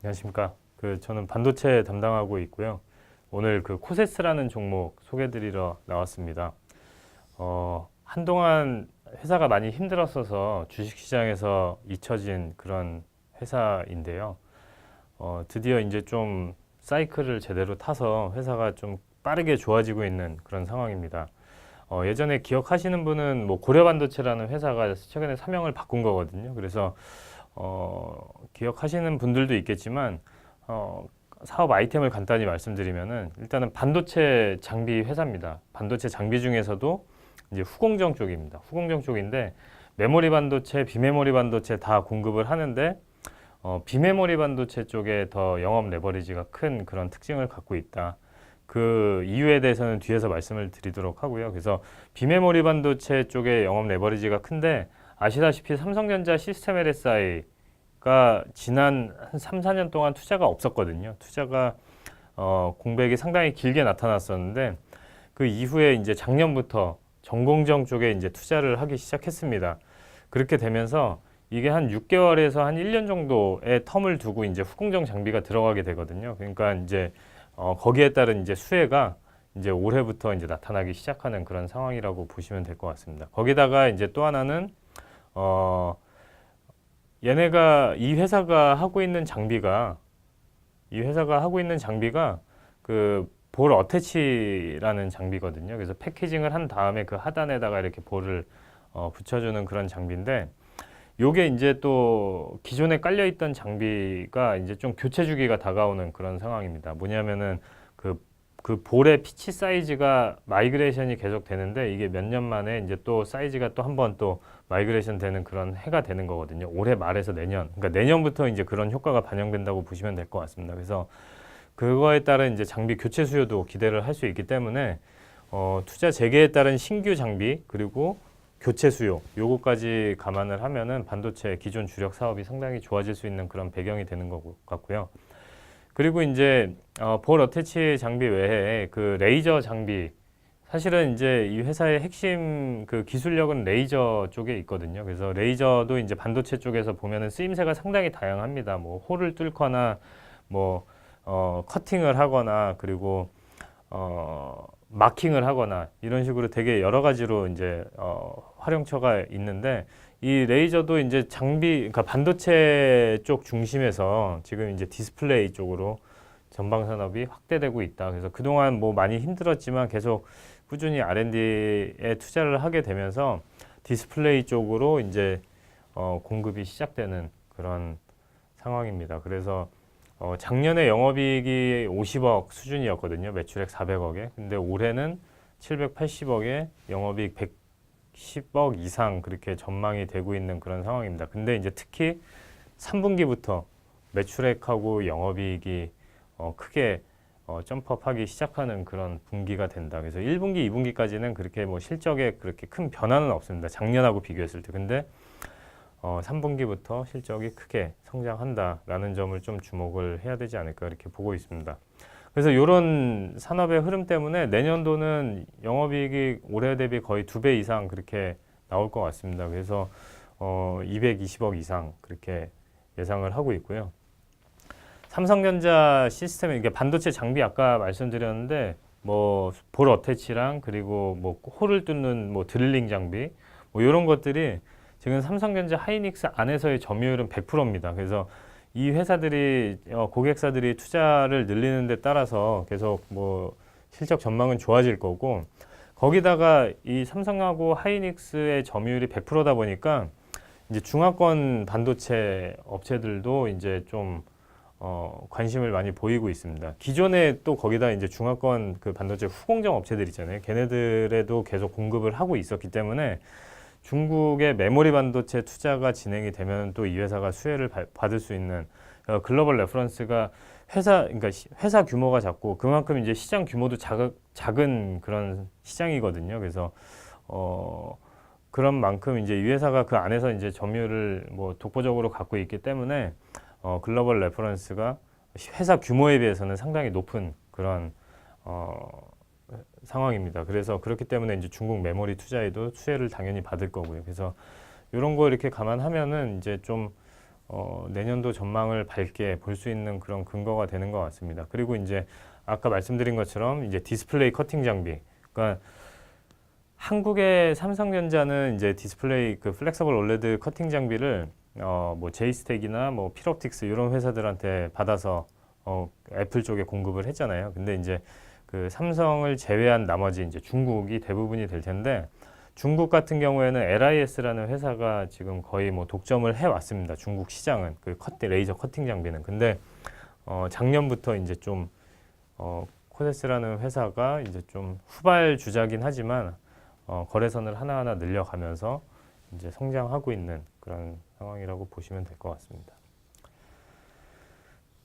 안녕하십니까. 저는 반도체 담당하고 있고요. 오늘 코세스라는 종목 소개드리러 나왔습니다. 한동안 회사가 많이 힘들었어서 주식시장에서 잊혀진 그런 회사인데요. 드디어 이제 좀 사이클을 제대로 타서 회사가 좀 빠르게 좋아지고 있는 그런 상황입니다. 예전에 기억하시는 분은 뭐 고려반도체라는 회사가 최근에 사명을 바꾼 거거든요. 그래서 기억하시는 분들도 있겠지만 사업 아이템을 간단히 말씀드리면은 일단은 반도체 장비 회사입니다. 반도체 장비 중에서도 이제 후공정 쪽입니다. 후공정 쪽인데 메모리 반도체, 비메모리 반도체 다 공급을 하는데 비메모리 반도체 쪽에 더 영업 레버리지가 큰 그런 특징을 갖고 있다. 그 이유에 대해서는 뒤에서 말씀을 드리도록 하고요. 그래서 비메모리 반도체 쪽에 영업 레버리지가 큰데 아시다시피 삼성전자 시스템 LSI가 지난 한 3, 4년 동안 투자가 없었거든요. 투자가 공백이 상당히 길게 나타났었는데 그 이후에 이제 작년부터 전공정 쪽에 이제 투자를 하기 시작했습니다. 그렇게 되면서 이게 한 6개월에서 한 1년 정도의 텀을 두고 이제 후공정 장비가 들어가게 되거든요. 그러니까 이제 거기에 따른 이제 수혜가 이제 올해부터 이제 나타나기 시작하는 그런 상황이라고 보시면 될 것 같습니다. 거기다가 이제 또 하나는 얘네가 이 회사가 하고 있는 장비가 그 볼 어태치라는 장비거든요. 그래서 패키징을 한 다음에 그 하단에다가 이렇게 볼을 붙여주는 그런 장비인데 요게 이제 또 기존에 깔려 있던 장비가 이제 좀 교체 주기가 다가오는 그런 상황입니다. 뭐냐면은 그 볼의 피치 사이즈가 마이그레이션이 계속 되는데 이게 몇 년 만에 이제 또 사이즈가 또 한 번 또 마이그레이션 되는 그런 해가 되는 거거든요. 올해 말에서 내년. 그러니까 내년부터 이제 그런 효과가 반영된다고 보시면 될 것 같습니다. 그래서 그거에 따른 이제 장비 교체 수요도 기대를 할 수 있기 때문에 투자 재개에 따른 신규 장비 그리고 교체 수요 요거까지 감안을 하면은 반도체 기존 주력 사업이 상당히 좋아질 수 있는 그런 배경이 되는 것 같고요. 그리고 이제 볼 어태치 장비 외에 그 레이저 장비 사실은 이제 이 회사의 핵심 그 기술력은 레이저 쪽에 있거든요. 그래서 레이저도 이제 반도체 쪽에서 보면은 쓰임새가 상당히 다양합니다. 뭐 홀을 뚫거나 뭐 커팅을 하거나 그리고 마킹을 하거나 이런 식으로 되게 여러 가지로 이제 활용처가 있는데 이 레이저도 이제 장비, 그러니까 반도체 쪽 중심에서 지금 이제 디스플레이 쪽으로 전방 산업이 확대되고 있다. 그래서 그동안 뭐 많이 힘들었지만 계속 꾸준히 R&D에 투자를 하게 되면서 디스플레이 쪽으로 이제 공급이 시작되는 그런 상황입니다. 그래서 작년에 영업이익이 50억 수준이었거든요. 매출액 400억에. 근데 올해는 780억에 영업이익 110억 이상 그렇게 전망이 되고 있는 그런 상황입니다. 근데 이제 특히 3분기부터 매출액하고 영업이익이 크게 점프업하기 시작하는 그런 분기가 된다. 그래서 1분기, 2분기까지는 그렇게 뭐 실적에 그렇게 큰 변화는 없습니다. 작년하고 비교했을 때. 근데 3분기부터 실적이 크게 성장한다라는 점을 좀 주목을 해야 되지 않을까 이렇게 보고 있습니다. 그래서 이런 산업의 흐름 때문에 내년도는 영업이익이 올해 대비 거의 2배 이상 그렇게 나올 것 같습니다. 그래서 220억 이상 그렇게 예상을 하고 있고요. 삼성전자 시스템 이게 반도체 장비 아까 말씀드렸는데 뭐 볼 어태치랑 그리고 뭐 홀을 뚫는 뭐 드릴링 장비 뭐 이런 것들이 지금 삼성전자 하이닉스 안에서의 점유율은 100%입니다. 그래서 이 회사들이 고객사들이 투자를 늘리는 데 따라서 계속 뭐 실적 전망은 좋아질 거고 거기다가 이 삼성하고 하이닉스의 점유율이 100%다 보니까 이제 중화권 반도체 업체들도 이제 좀 관심을 많이 보이고 있습니다. 기존에 또 거기다 이제 중화권 그 반도체 후공정 업체들 있잖아요. 걔네들에도 계속 공급을 하고 있었기 때문에 중국의 메모리 반도체 투자가 진행이 되면 또 이 회사가 수혜를 받을 수 있는 글로벌 레퍼런스가 그러니까 회사 규모가 작고 그만큼 이제 시장 규모도 작은 그런 시장이거든요. 그래서 그런 만큼 이제 이 회사가 그 안에서 이제 점유율을 뭐 독보적으로 갖고 있기 때문에 글로벌 레퍼런스가 회사 규모에 비해서는 상당히 높은 그런 상황입니다. 그래서 그렇기 때문에 이제 중국 메모리 투자에도 수혜를 당연히 받을 거고요. 그래서 이런 거 이렇게 감안하면은 이제 좀 내년도 전망을 밝게 볼 수 있는 그런 근거가 되는 것 같습니다. 그리고 이제 아까 말씀드린 것처럼 이제 디스플레이 커팅 장비, 그러니까 한국의 삼성전자는 이제 디스플레이 그 플렉서블 올레드 커팅 장비를 뭐 제이스텍이나 뭐 필옵틱스 이런 회사들한테 받아서 애플 쪽에 공급을 했잖아요. 근데 이제 그 삼성을 제외한 나머지 이제 중국이 대부분이 될 텐데, 중국 같은 경우에는 LIS라는 회사가 지금 거의 뭐 독점을 해 왔습니다. 중국 시장은 그 레이저 커팅 장비는. 근데 작년부터 이제 좀 코데스라는 회사가 이제 좀 후발주자긴 하지만 거래선을 하나하나 늘려가면서 이제 성장하고 있는 그런 상황이라고 보시면 될 것 같습니다.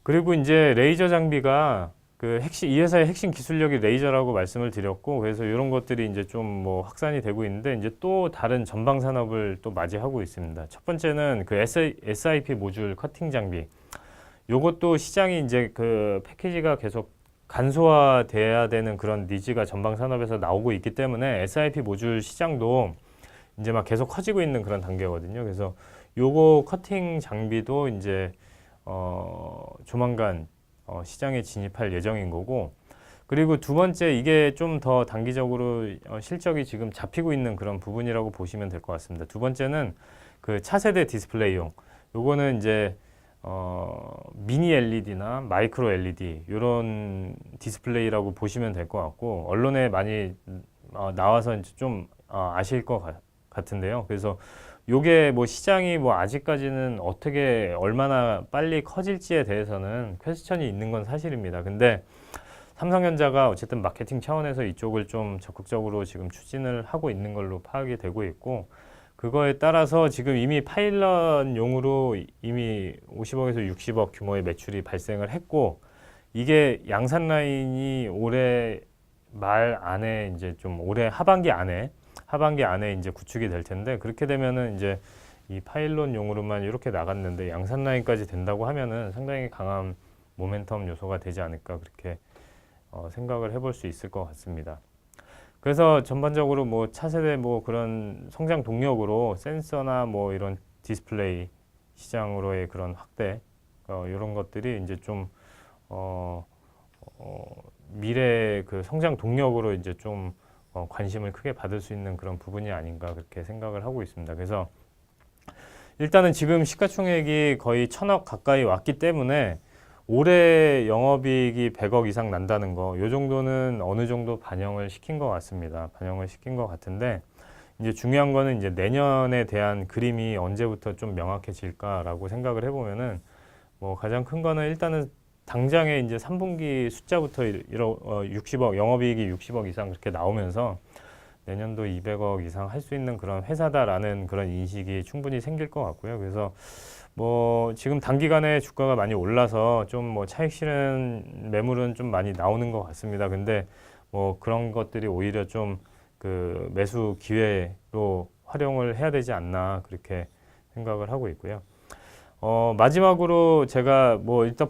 그리고 이제 레이저 장비가 이 회사의 핵심 기술력이 레이저라고 말씀을 드렸고, 그래서 이런 것들이 이제 좀 뭐 확산이 되고 있는데, 이제 또 다른 전방 산업을 또 맞이하고 있습니다. 첫 번째는 그 SiP 모듈 커팅 장비. 요것도 시장이 이제 그 패키지가 계속 간소화돼야 되는 그런 니즈가 전방 산업에서 나오고 있기 때문에 SiP 모듈 시장도 이제 막 계속 커지고 있는 그런 단계거든요. 그래서 요거 커팅 장비도 이제 조만간 시장에 진입할 예정인 거고, 그리고 두 번째, 이게 좀 더 단기적으로 실적이 지금 잡히고 있는 그런 부분이라고 보시면 될 것 같습니다. 두 번째는 그 차세대 디스플레이용, 요거는 이제 미니 LED나 마이크로 LED 이런 디스플레이라고 보시면 될 것 같고, 언론에 많이 나와서 이제 좀 아실 것 같은데요. 그래서 요게 뭐 시장이 뭐 아직까지는 어떻게 얼마나 빨리 커질지에 대해서는 퀘스천이 있는 건 사실입니다. 근데 삼성전자가 어쨌든 마케팅 차원에서 이쪽을 좀 적극적으로 지금 추진을 하고 있는 걸로 파악이 되고 있고, 그거에 따라서 지금 이미 파일럿용으로 이미 50억에서 60억 규모의 매출이 발생을 했고, 이게 양산 라인이 올해 말 안에 이제 좀 올해 하반기 안에 이제 구축이 될 텐데, 그렇게 되면은 이제 이 파일럿용으로만 이렇게 나갔는데 양산 라인까지 된다고 하면은 상당히 강한 모멘텀 요소가 되지 않을까, 그렇게 생각을 해볼 수 있을 것 같습니다. 그래서 전반적으로 뭐 차세대 뭐 그런 성장 동력으로 센서나 뭐 이런 디스플레이 시장으로의 그런 확대, 이런 것들이 이제 좀 미래 그 성장 동력으로 이제 좀 관심을 크게 받을 수 있는 그런 부분이 아닌가, 그렇게 생각을 하고 있습니다. 그래서 일단은 지금 시가총액이 거의 1,000억 가까이 왔기 때문에 올해 영업이익이 100억 이상 난다는 거, 요 정도는 어느 정도 반영을 시킨 것 같습니다. 반영을 시킨 것 같은데, 이제 중요한 거는 이제 내년에 대한 그림이 언제부터 좀 명확해질까라고 생각을 해보면은, 뭐 가장 큰 거는 일단은 당장에 이제 3분기 숫자부터 60억, 영업이익이 60억 이상 그렇게 나오면서 내년도 200억 이상 할 수 있는 그런 회사다라는 그런 인식이 충분히 생길 것 같고요. 그래서 뭐 지금 단기간에 주가가 많이 올라서 좀 뭐 차익 실현 매물은 좀 많이 나오는 것 같습니다. 근데 뭐 그런 것들이 오히려 좀 그 매수 기회로 활용을 해야 되지 않나, 그렇게 생각을 하고 있고요. 마지막으로 제가 뭐 일단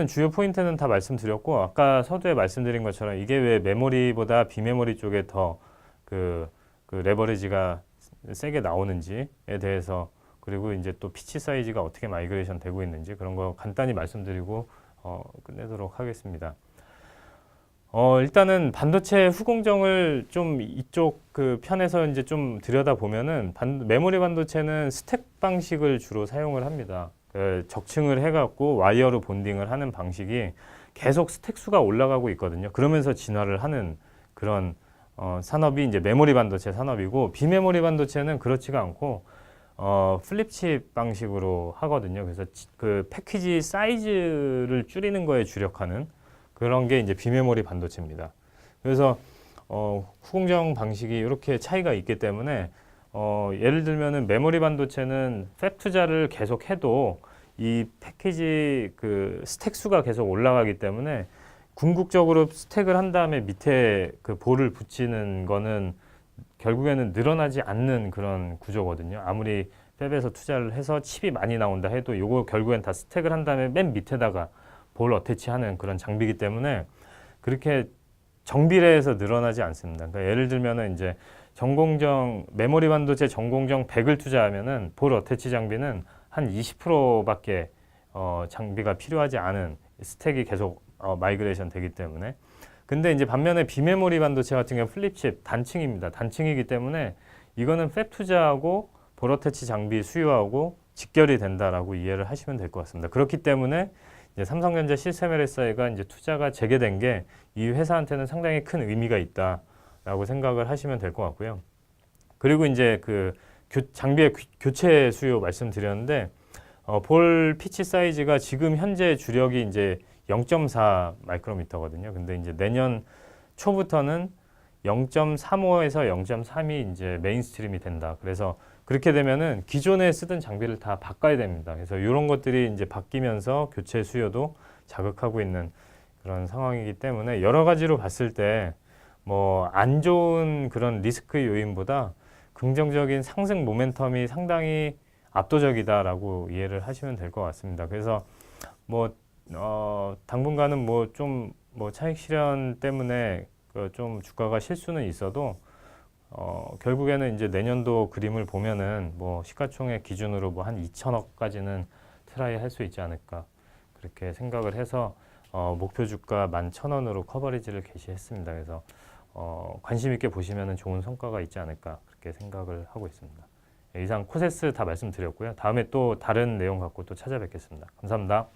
주요 포인트는 다 말씀드렸고, 아까 서두에 말씀드린 것처럼 이게 왜 메모리보다 비메모리 쪽에 더 그 레버리지가 세게 나오는지에 대해서, 그리고 이제 또 피치 사이즈가 어떻게 마이그레이션 되고 있는지, 그런 거 간단히 말씀드리고 끝내도록 하겠습니다. 일단은 반도체 후공정을 좀 이쪽 그 편에서 이제 좀 들여다보면은 메모리 반도체는 스택 방식을 주로 사용을 합니다. 적층을 해갖고 와이어로 본딩을 하는 방식이 계속 스택 수가 올라가고 있거든요. 그러면서 진화를 하는 그런 산업이 이제 메모리 반도체 산업이고, 비메모리 반도체는 그렇지가 않고 플립칩 방식으로 하거든요. 그래서 그 패키지 사이즈를 줄이는 거에 주력하는 그런 게 이제 비메모리 반도체입니다. 그래서 후공정 방식이 이렇게 차이가 있기 때문에 예를 들면은 메모리 반도체는 팹 투자를 계속 해도 이 패키지 그 스택 수가 계속 올라가기 때문에 궁극적으로 스택을 한 다음에 밑에 그 볼을 붙이는 거는 결국에는 늘어나지 않는 그런 구조거든요. 아무리 팹에서 투자를 해서 칩이 많이 나온다 해도 이거 결국엔 다 스택을 한 다음에 맨 밑에다가 볼 어태치하는 그런 장비이기 때문에 그렇게 정비례해서 늘어나지 않습니다. 그러니까 예를 들면은 이제 메모리 반도체 전공정 100을 투자하면은 볼 어태치 장비는 한 20%밖에 장비가 필요하지 않은 스택이 계속 마이그레이션 되기 때문에. 근데 이제 반면에 비메모리 반도체 같은 경우는 플립칩 단층입니다. 단층이기 때문에 이거는 팹 투자하고 보로테치 장비 수요하고 직결이 된다라고 이해를 하시면 될 것 같습니다. 그렇기 때문에 이제 삼성전자 시스템 LSI가 이제 투자가 재개된 게 이 회사한테는 상당히 큰 의미가 있다라고 생각을 하시면 될 것 같고요. 그리고 이제 그 장비의 교체 수요 말씀드렸는데 볼 피치 사이즈가 지금 현재 주력이 이제 0.4 마이크로미터거든요. 근데 이제 내년 초부터는 0.35에서 0.3이 이제 메인스트림이 된다. 그래서 그렇게 되면은 기존에 쓰던 장비를 다 바꿔야 됩니다. 그래서 이런 것들이 이제 바뀌면서 교체 수요도 자극하고 있는 그런 상황이기 때문에 여러 가지로 봤을 때 뭐 안 좋은 그런 리스크 요인보다 긍정적인 상승 모멘텀이 상당히 압도적이다라고 이해를 하시면 될 것 같습니다. 그래서 뭐 당분간은 뭐 좀 뭐 차익 실현 때문에 좀 주가가 실수는 있어도 결국에는 이제 내년도 그림을 보면은 뭐 시가총액 기준으로 뭐 한 2천억까지는 트라이 할 수 있지 않을까 그렇게 생각을 해서 목표 주가 11,000원으로 커버리지를 개시했습니다. 그래서 관심 있게 보시면은 좋은 성과가 있지 않을까 그렇게 생각을 하고 있습니다. 이상 코세스 다 말씀드렸고요. 다음에 또 다른 내용 갖고 또 찾아뵙겠습니다. 감사합니다.